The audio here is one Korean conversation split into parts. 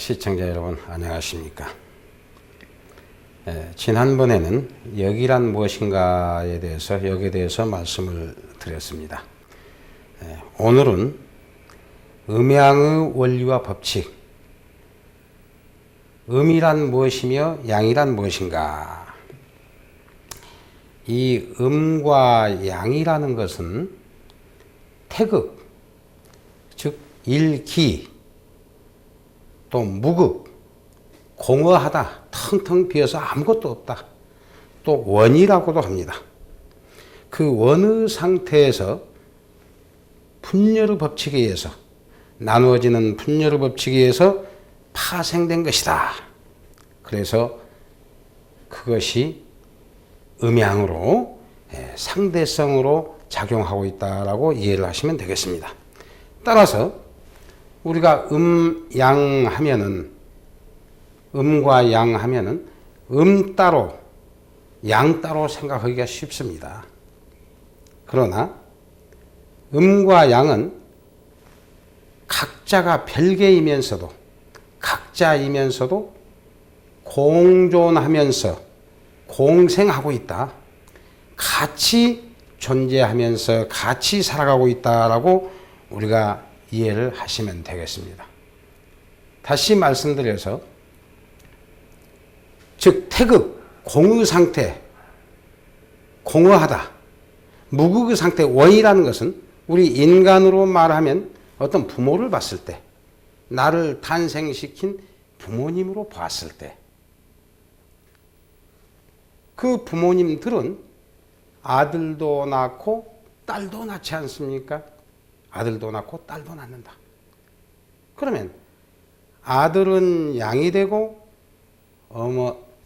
시청자 여러분 안녕하십니까. 지난번에는 역이란 무엇인가에 대해서 역에 대해서 말씀을 드렸습니다. 오늘은 음양의 원리와 법칙, 음이란 무엇이며 양이란 무엇인가. 이 음과 양이라는 것은 태극, 즉 일기, 또 무극, 공허하다, 텅텅 비어서 아무것도 없다. 또 원이라고도 합니다. 그 원의 상태에서 분열의 법칙에 의해서, 나누어지는 분열의 법칙에 의해서 파생된 것이다. 그래서 그것이 음양으로, 상대성으로 작용하고 있다라고 이해를 하시면 되겠습니다. 따라서 우리가 양 하면은, 음과 양 하면은 따로 양 따로 생각하기가 쉽습니다. 그러나 음과 양은 각자가 별개이면서도 공존하면서 공생하고 있다. 같이 존재하면서 같이 살아가고 있다라고 우리가 이해를 하시면 되겠습니다. 다시 말씀드려서, 즉 태극, 공의 상태, 공허하다, 무극의 상태, 원이라는 것은 우리 인간으로 말하면 어떤 부모를 봤을 때, 나를 탄생시킨 부모님으로 봤을 때, 그 부모님들은 아들도 낳고 딸도 낳지 않습니까? 아들도 낳고 딸도 낳는다. 그러면 아들은 양이 되고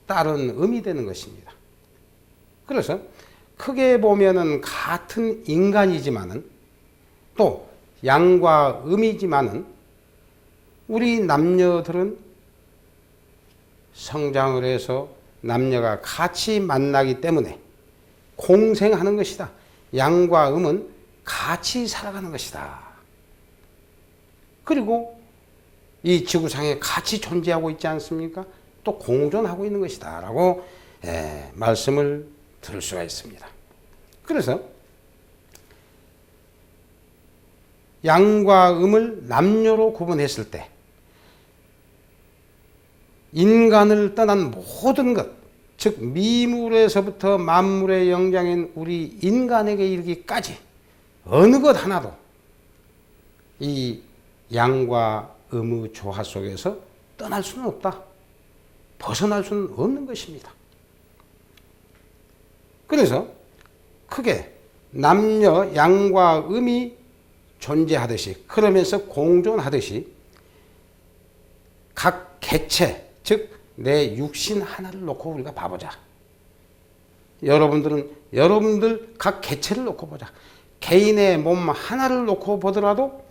딸은 음이 되는 것입니다. 그래서 크게 보면은 같은 인간이지만은, 또 양과 음이지만은, 우리 남녀들은 성장을 해서 남녀가 같이 만나기 때문에 공생하는 것이다. 양과 음은 같이 살아가는 것이다. 그리고 이 지구상에 같이 존재하고 있지 않습니까? 또 공존하고 있는 것이다 라고 말씀을 들을 수가 있습니다. 그래서 양과 음을 남녀로 구분했을 때 인간을 떠난 모든 것, 즉 미물에서부터 만물의 영장인 우리 인간에게 이르기까지 어느 것 하나도 이 양과 음의 조화 속에서 떠날 수는 없다. 벗어날 수는 없는 것입니다. 그래서 크게 남녀 양과 음이 존재하듯이, 그러면서 공존하듯이 각 개체, 즉 내 육신 하나를 놓고 우리가 봐보자. 여러분들 각 개체를 놓고 보자. 개인의 몸 하나를 놓고 보더라도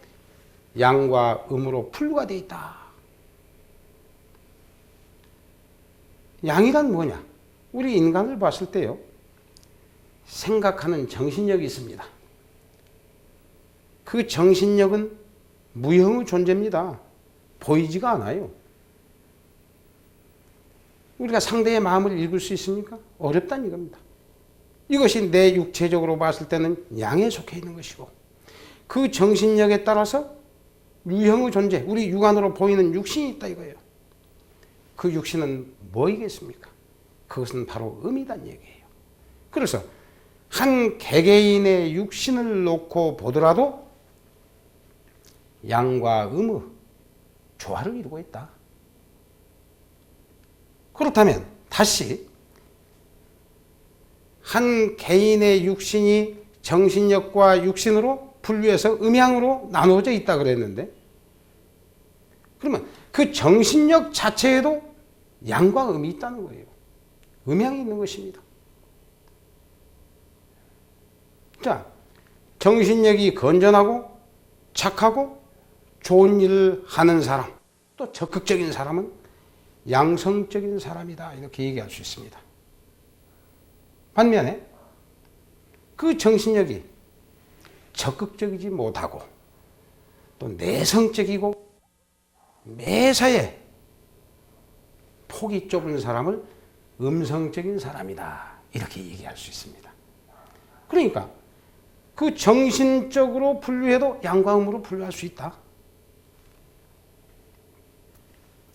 양과 음으로 분류가 되어 있다. 양이란 뭐냐? 우리 인간을 봤을 때요, 생각하는 정신력이 있습니다. 그 정신력은 무형의 존재입니다. 보이지가 않아요. 우리가 상대의 마음을 읽을 수 있습니까? 어렵다는 이겁니다. 이것이 내 육체적으로 봤을 때는 양에 속해 있는 것이고, 그 정신력에 따라서 유형의 존재, 우리 육안으로 보이는 육신이 있다 이거예요. 그 육신은 뭐이겠습니까? 그것은 바로 음이란 얘기예요. 그래서 한 개개인의 육신을 놓고 보더라도 양과 음의 조화를 이루고 있다. 그렇다면 다시 한 개인의 육신이 정신력과 육신으로 분류해서 음양으로 나누어져 있다 그랬는데, 그러면 그 정신력 자체에도 양과 음이 있다는 거예요. 음양이 있는 것입니다. 자, 정신력이 건전하고 착하고 좋은 일을 하는 사람, 또 적극적인 사람은 양성적인 사람이다, 이렇게 얘기할 수 있습니다. 반면에 그 정신력이 적극적이지 못하고 또 내성적이고 매사에 폭이 좁은 사람을 음성적인 사람이다. 이렇게 얘기할 수 있습니다. 그러니까 그 정신적으로 분류해도 양과 음으로 분류할 수 있다.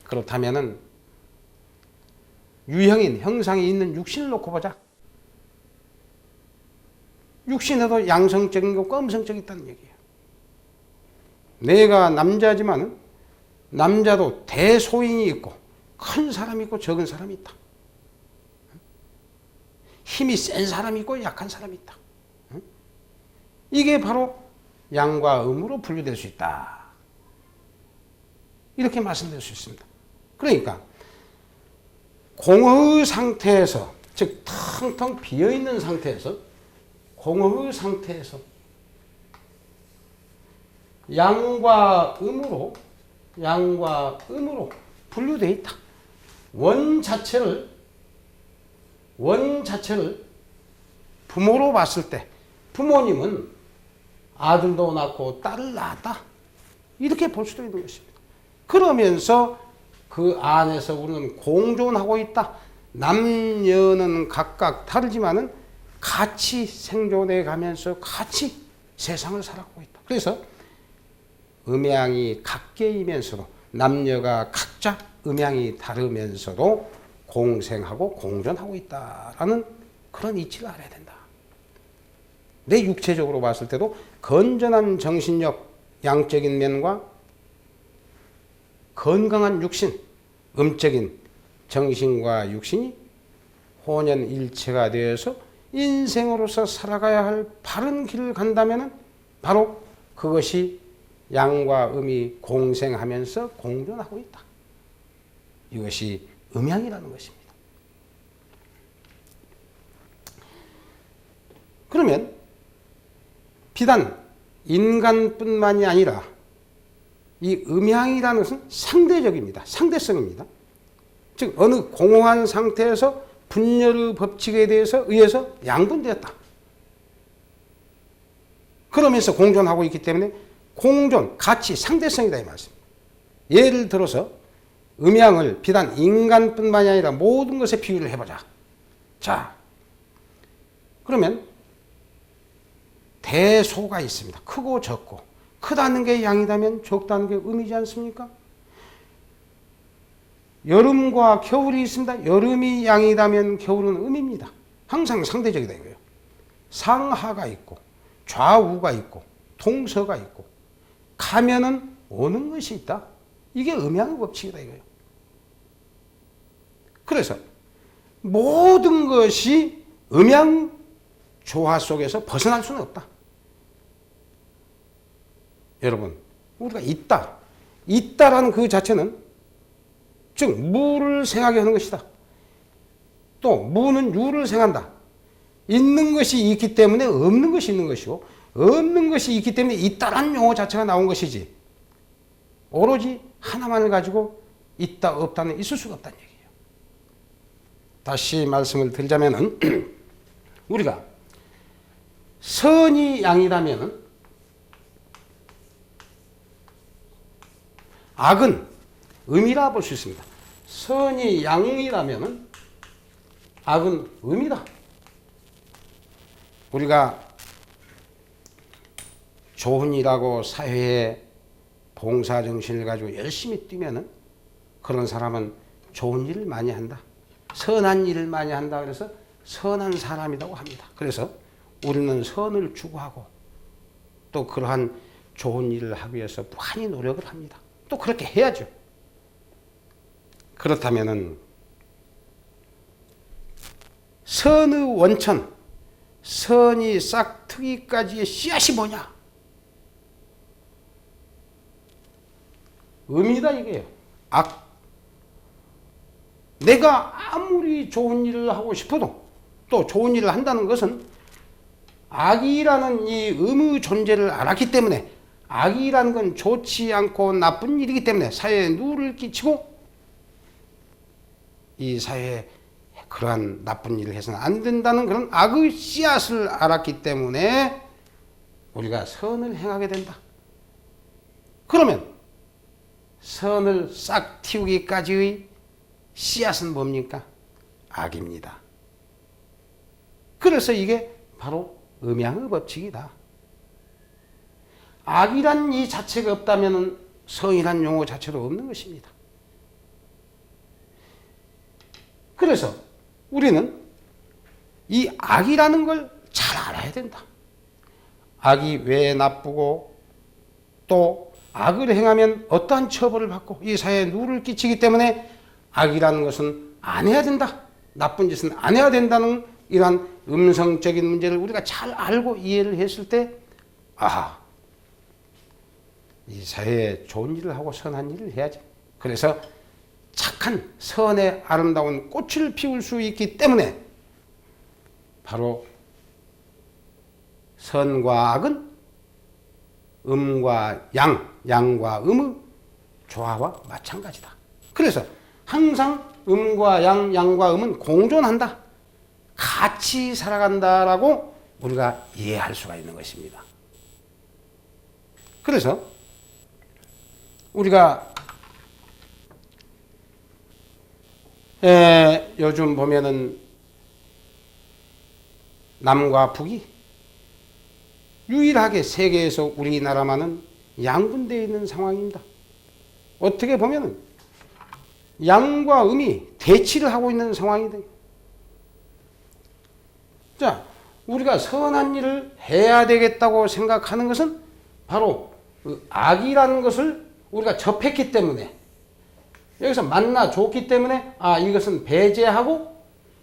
그렇다면은 유형인, 형상이 있는 육신을 놓고 보자. 육신에도 양성적인 것과 음성적이 있다는 얘기예요. 내가 남자지만 남자도 대소인이 있고 큰 사람이 있고 적은 사람이 있다. 힘이 센 사람이 있고 약한 사람이 있다. 이게 바로 양과 음으로 분류될 수 있다. 이렇게 말씀드릴 수 있습니다. 그러니까 공허의 상태에서, 즉 텅텅 비어있는 상태에서, 공허의 상태에서 양과 음으로 분류되어 있다. 원 자체를 부모로 봤을 때 부모님은 아들도 낳고 딸을 낳았다. 이렇게 볼 수도 있는 것입니다. 그러면서 그 안에서 우리는 공존하고 있다. 남녀는 각각 다르지만은 같이 생존해 가면서 같이 세상을 살아가고 있다. 그래서 음양이 각계이면서도 남녀가 각자 음양이 다르면서도 공생하고 공존하고 있다라는 그런 이치를 알아야 된다. 내 육체적으로 봤을 때도 건전한 정신력, 양적인 면과 건강한 육신, 음적인 정신과 육신이 혼연일체가 되어서 인생으로서 살아가야 할 바른 길을 간다면 바로 그것이 양과 음이 공생하면서 공존하고 있다. 이것이 음양이라는 것입니다. 그러면 비단 인간뿐만이 아니라 이 음양이라는 것은 상대적입니다. 상대성입니다. 즉 어느 공허한 상태에서 분열의 법칙에 의해서 양분되었다. 그러면서 공존하고 있기 때문에 공존, 가치, 상대성이다 이 말씀입니다. 예를 들어서 음양을 비단 인간뿐만이 아니라 모든 것에 비유를 해보자. 자, 그러면 대소가 있습니다. 크고 적고. 크다는 게 양이라면 적다는 게 음이지 않습니까? 여름과 겨울이 있습니다. 여름이 양이라면 겨울은 음입니다. 항상 상대적이다 이거예요. 상하가 있고 좌우가 있고 동서가 있고 가면은 오는 것이 있다. 이게 음양의 법칙이다 이거예요. 그래서 모든 것이 음양 조화 속에서 벗어날 수는 없다. 여러분, 우리가 있다라는 그 자체는 즉 무를 생하게 하는 것이다. 또 무는 유를 생한다. 있는 것이 있기 때문에 없는 것이 있는 것이고 없는 것이 있기 때문에 있다라는 용어 자체가 나온 것이지 오로지 하나만을 가지고 있다 없다는 있을 수가 없다는 얘기예요. 다시 말씀을 드리자면은 우리가 선이 양이라면은 악은 음이라 볼 수 있습니다. 선이 양이라면은 악은 음이다. 우리가 좋은 일하고 사회에 봉사정신을 가지고 열심히 뛰면은 그런 사람은 좋은 일을 많이 한다. 선한 일을 많이 한다. 그래서 선한 사람이라고 합니다. 그래서 우리는 선을 추구하고 또 그러한 좋은 일을 하기 위해서 무한히 노력을 합니다. 또 그렇게 해야죠. 그렇다면은 선의 원천, 선이 싹트기까지의 씨앗이 뭐냐? 음이다 이게요. 악. 내가 아무리 좋은 일을 하고 싶어도 또 좋은 일을 한다는 것은 악이라는 이 음의 존재를 알았기 때문에 악이라는 건 좋지 않고 나쁜 일이기 때문에 사회에 누를 끼치고 이 사회에 그러한 나쁜 일을 해서는 안 된다는 그런 악의 씨앗을 알았기 때문에 우리가 선을 행하게 된다. 그러면 선을 싹 틔우기까지의 씨앗은 뭡니까? 악입니다. 그래서 이게 바로 음양의 법칙이다. 악이란 이 자체가 없다면 성이란 용어 자체도 없는 것입니다. 그래서 우리는 이 악이라는 걸 잘 알아야 된다. 악이 왜 나쁘고 또 악을 행하면 어떠한 처벌을 받고 이 사회에 누를 끼치기 때문에 악이라는 것은 안 해야 된다. 나쁜 짓은 안 해야 된다는 이러한 음성적인 문제를 우리가 잘 알고 이해를 했을 때 아하, 이 사회에 좋은 일을 하고 선한 일을 해야지. 그래서 착한 선의 아름다운 꽃을 피울 수 있기 때문에 바로 선과 악은 음과 양과 음의 조화와 마찬가지다. 그래서 항상 음과 양과 음은 공존한다. 같이 살아간다라고 우리가 이해할 수가 있는 것입니다. 그래서 우리가 요즘 보면은 남과 북이 유일하게 세계에서 우리나라만은 양분되어 있는 상황입니다. 어떻게 보면은 양과 음이 대치를 하고 있는 상황이다. 자, 우리가 선한 일을 해야 되겠다고 생각하는 것은 바로 그 악이라는 것을 우리가 접했기 때문에 여기서 만나 줬기 때문에 이것은 배제하고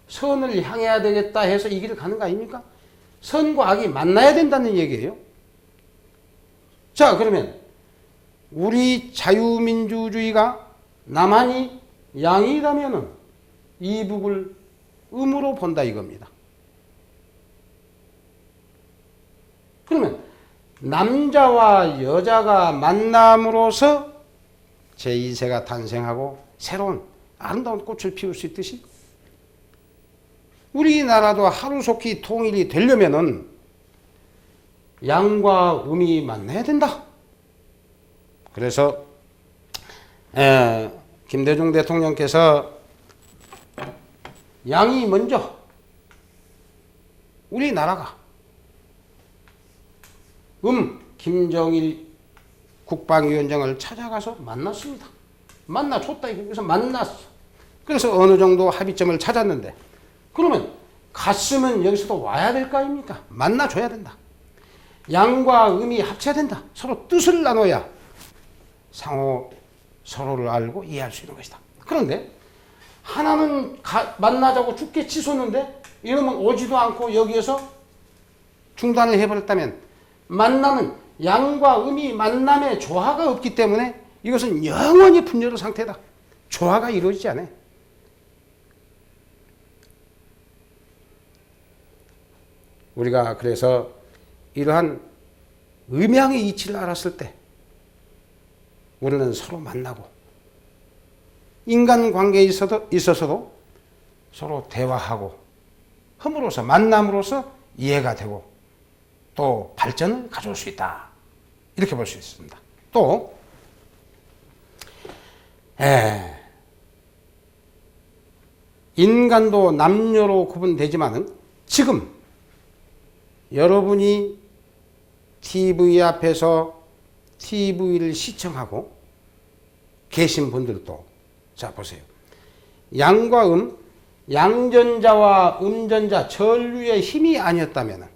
선을 향해야 되겠다 해서 이 길을 가는 거 아닙니까? 선과 악이 만나야 된다는 얘기예요. 자, 그러면 우리 자유민주주의가 나만이 양이라면은 이북을 음으로 본다 이겁니다. 그러면 남자와 여자가 만남으로써 제2세가 탄생하고 새로운 아름다운 꽃을 피울 수 있듯이 우리나라도 하루속히 통일이 되려면은 양과 음이 만나야 된다. 그래서 김대중 대통령께서 양이 먼저 우리나라가 김정일 국방위원장을 찾아가서 만났습니다. 만나줬다. 그래서 만났어. 그래서 어느 정도 합의점을 찾았는데 그러면 갔으면 여기서도 와야 될 거 아닙니까? 만나줘야 된다. 양과 음이 합쳐야 된다. 서로 뜻을 나눠야 상호 서로를 알고 이해할 수 있는 것이다. 그런데 하나는 만나자고 죽게 치솟는데 이러면 오지도 않고 여기에서 중단을 해버렸다면 만나는 양과 음이 만남의 조화가 없기 때문에 이것은 영원히 분열의 상태다. 조화가 이루어지지 않아요. 우리가 그래서 이러한 음양의 이치를 알았을 때 우리는 서로 만나고 인간관계에 있어서도 서로 대화하고 함으로써 만남으로써 이해가 되고 또 발전을 가져올 수 있다. 이렇게 볼 수 있습니다. 또 인간도 남녀로 구분되지만은 지금 여러분이 TV 앞에서 TV를 시청하고 계신 분들도 자 보세요. 양과 양전자와 음전자 전류의 힘이 아니었다면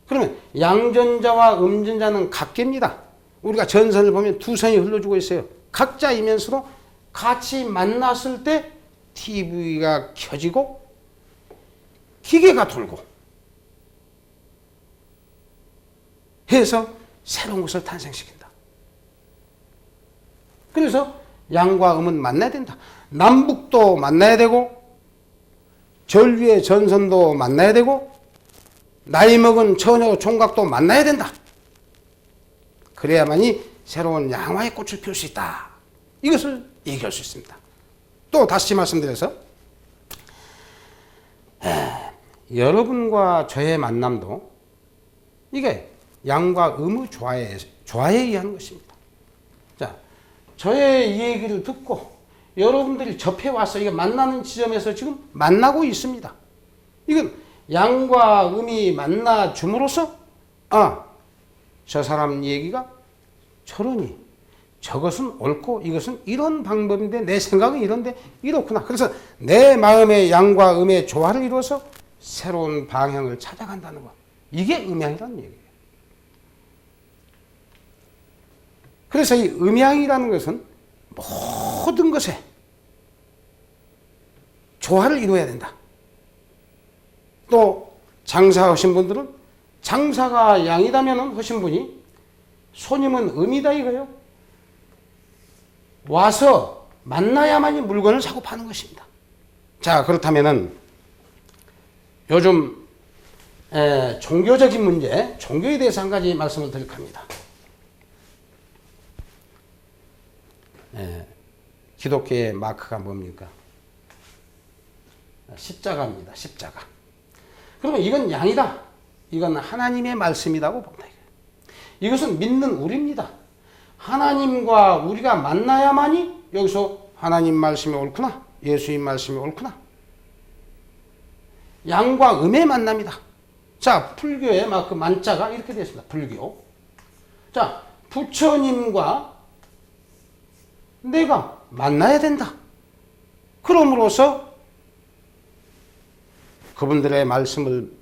그러면 양전자와 음전자는 각계입니다. 우리가 전선을 보면 두 선이 흘러주고 있어요. 각자이면서도 같이 만났을 때 TV가 켜지고 기계가 돌고 해서 새로운 것을 탄생시킨다. 그래서 양과 음은 만나야 된다. 남북도 만나야 되고 전류의 전선도 만나야 되고 나이 먹은 처녀 총각도 만나야 된다. 그래야만이 새로운 양화의 꽃을 피울 수 있다. 이것을 얘기할 수 있습니다. 또 다시 말씀드려서 여러분과 저의 만남도 이게 양과 음의 조화에 의한 것입니다. 자, 저의 이 얘기를 듣고 여러분들이 접해왔어. 이게 만나는 지점에서 지금 만나고 있습니다. 이건 양과 음이 만나 줌으로써 저 사람 얘기가 저러니 저것은 옳고 이것은 이런 방법인데 내 생각은 이런데 이렇구나. 그래서 내 마음의 양과 음의 조화를 이루어서 새로운 방향을 찾아간다는 것. 이게 음양이라는 얘기예요. 그래서 이 음양이라는 것은 모든 것에 조화를 이루어야 된다. 또 장사하신 분들은 장사가 양이다면 하신 분이 손님은 음이다 이거예요. 와서 만나야만이 물건을 사고 파는 것입니다. 자, 그렇다면은 요즘 종교적인 문제, 종교에 대해서 한 가지 말씀을 드릴까 합니다. 기독교의 마크가 뭡니까? 십자가입니다. 십자가. 그러면 이건 양이다. 이건 하나님의 말씀이라고 봅니다. 이것은 믿는 우리입니다. 하나님과 우리가 만나야만이 여기서 하나님 말씀이 옳구나. 예수님 말씀이 옳구나. 양과 음의 만남이다. 자, 불교의 막 그 만자가 이렇게 되어 있습니다. 불교. 자, 부처님과 내가 만나야 된다. 그럼으로써 그분들의 말씀을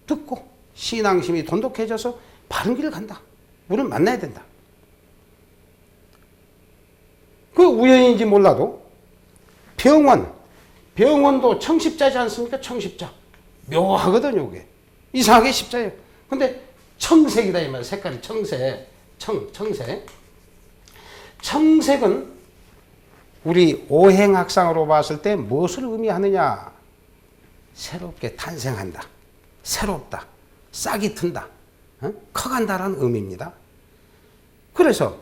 듣고 신앙심이 돈독해져서 바른 길을 간다. 우리는 만나야 된다. 그 우연인지 몰라도 병원도 청십자지 않습니까? 청십자. 묘하거든요, 이게. 이상하게 십자예요. 근데 청색이다 이 말. 색깔이 청색. 청색. 청색은 우리 오행학상으로 봤을 때 무엇을 의미하느냐? 새롭게 탄생한다. 새롭다. 싹이 튼다. 커간다라는 의미입니다. 그래서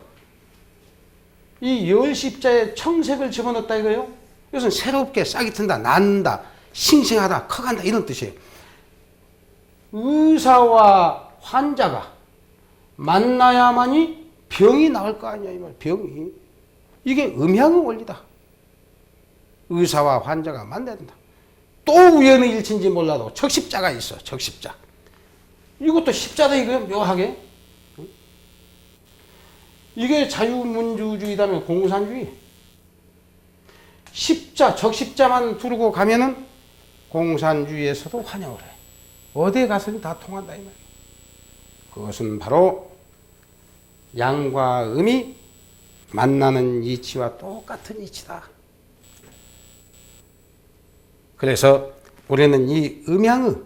이 열십자에 청색을 집어넣었다 이거예요. 이것은 새롭게 싹이 튼다, 낳는다, 싱싱하다, 커간다 이런 뜻이에요. 의사와 환자가 만나야만이 병이 나을 거 아니야 이 말. 병이. 이게 음양의 원리다. 의사와 환자가 만나야 된다. 또 우연의 일치인지 몰라도 적십자가 있어. 적십자. 이것도 십자다 이거예요. 묘하게. 이게 자유민주주의다면 공산주의. 적십자만 두르고 가면은 공산주의에서도 환영을 해. 어디에 가서는 다 통한다 이 말이에요. 그것은 바로 양과 음이 만나는 이치와 똑같은 이치다. 그래서 우리는 이 음양의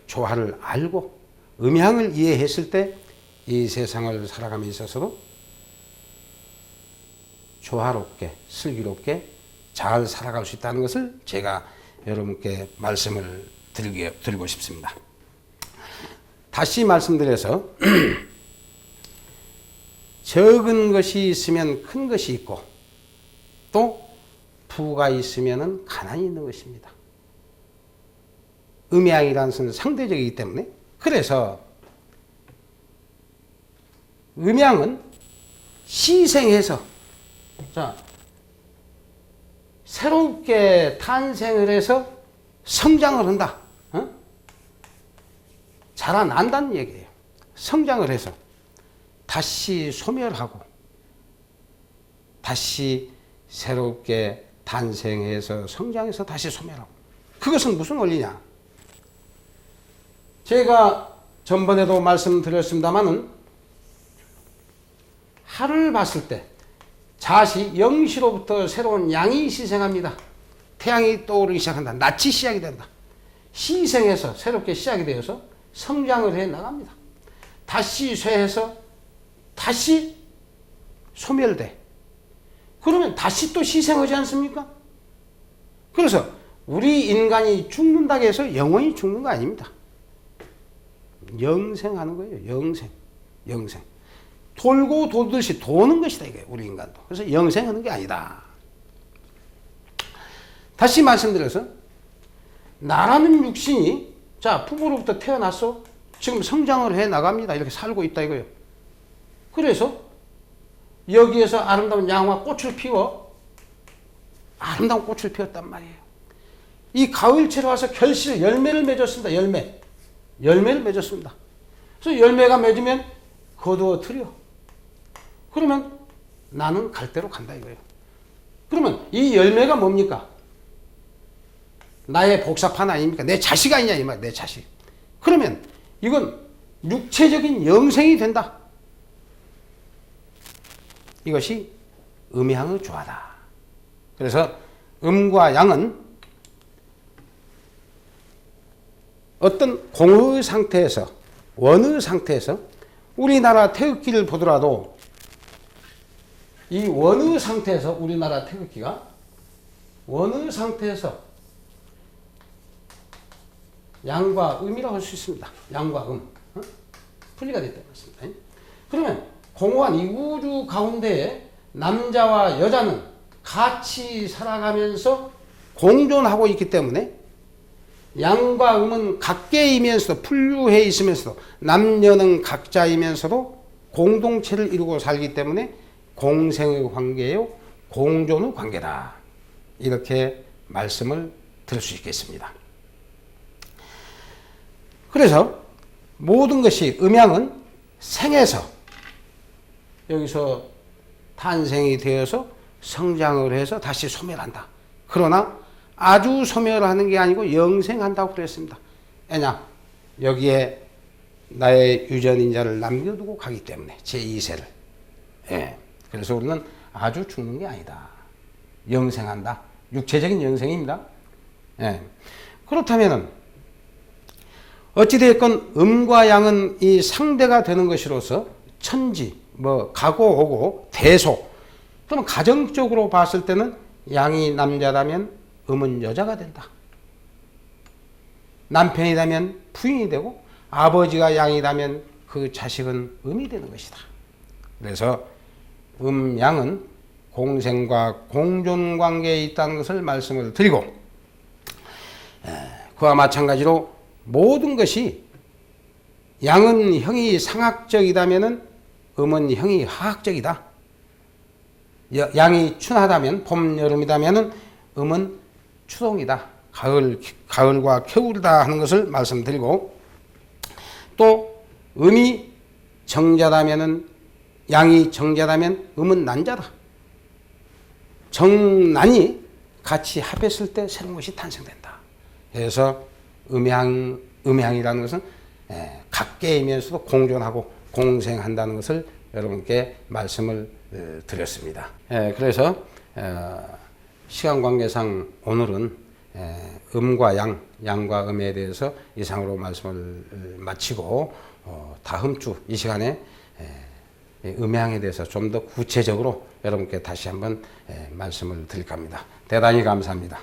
조화를 알고 음양을 이해했을 때 이 세상을 살아감에 있어서도 조화롭게 슬기롭게 잘 살아갈 수 있다는 것을 제가 여러분께 말씀을 드리고 싶습니다. 다시 말씀드려서 적은 것이 있으면 큰 것이 있고 또 부가 있으면 가난이 있는 것입니다. 음양이라는 것은 상대적이기 때문에 그래서 음양은 희생해서 새롭게 탄생을 해서 성장을 한다. 자라난다는 얘기예요. 성장을 해서 다시 소멸하고 다시 새롭게 탄생해서 성장해서 다시 소멸하고. 그것은 무슨 원리냐? 제가 전번에도 말씀드렸습니다마는 하루를 봤을 때 자시 0시로부터 새로운 양이 시생합니다. 태양이 떠오르기 시작한다. 낯이 시작이 된다. 시생해서 새롭게 시작이 되어서 성장을 해 나갑니다. 다시 쇠해서 다시 소멸돼. 그러면 다시 또 시생하지 않습니까? 그래서 우리 인간이 죽는다고 해서 영원히 죽는 거 아닙니다. 영생하는 거예요. 영생. 돌고 돌듯이 도는 것이다 이게 우리 인간도. 그래서 영생하는 게 아니다. 다시 말씀드려서 나라는 육신이 부부로부터 태어났어. 지금 성장을 해 나갑니다. 이렇게 살고 있다 이거예요. 그래서 여기에서 아름다운 양화 꽃을 피워 아름다운 꽃을 피웠단 말이에요. 이 가을철에 와서 결실, 열매를 맺었습니다. 열매를 맺었습니다. 그래서 열매가 맺으면 거두어뜨려. 그러면 나는 갈 대로 간다 이거예요. 그러면 이 열매가 뭡니까? 나의 복사판 아닙니까? 내 자식 아니냐 이 말, 내 자식. 그러면 이건 육체적인 영생이 된다. 이것이 음양의 조화다. 그래서 음과 양은 어떤 공의 상태에서, 원의 상태에서 우리나라 태극기를 보더라도 이 원의 상태에서 우리나라 태극기가 원의 상태에서 양과 음이라고 할 수 있습니다. 양과 음. 분리가 됐다는 것입니다. 그러면 공허한 이 우주 가운데에 남자와 여자는 같이 살아가면서 공존하고 있기 때문에 양과 음은 각계이면서도 분류해 있으면서도 남녀는 각자이면서도 공동체를 이루고 살기 때문에 공생의 관계요 공존의 관계다. 이렇게 말씀을 드릴 수 있겠습니다. 그래서 모든 것이 음양은 생에서 여기서 탄생이 되어서 성장을 해서 다시 소멸한다. 그러나 아주 소멸하는 게 아니고 영생한다고 그랬습니다. 왜냐? 여기에 나의 유전인자를 남겨두고 가기 때문에 제2세를. 예. 그래서 우리는 아주 죽는 게 아니다. 영생한다. 육체적인 영생입니다. 예. 그렇다면은 어찌되었건 음과 양은 이 상대가 되는 것으로서 천지, 가고 오고 대소 또는 가정적으로 봤을 때는 양이 남자라면 음은 여자가 된다. 남편이라면 부인이 되고 아버지가 양이라면 그 자식은 음이 되는 것이다. 그래서 양은 공생과 공존 관계에 있다는 것을 말씀을 드리고 그와 마찬가지로 모든 것이 양은 형이 상학적이다면 음은 형이 하학적이다. 양이 춘하다면 봄, 여름이다면 음은 추동이다. 가을과 겨울이다 하는 것을 말씀드리고 또 음이 정자다면 양이 정자다면 음은 난자다. 정난이 같이 합했을 때 새로운 것이 탄생된다. 그래서 음양이라는 것은 각계이면서도 공존하고 공생한다는 것을 여러분께 말씀을 드렸습니다. 그래서 시간 관계상 오늘은 음과 양과 음에 대해서 이상으로 말씀을 마치고 다음 주 이 시간에 음양에 대해서 좀 더 구체적으로 여러분께 다시 한번 말씀을 드릴까 합니다. 대단히 감사합니다.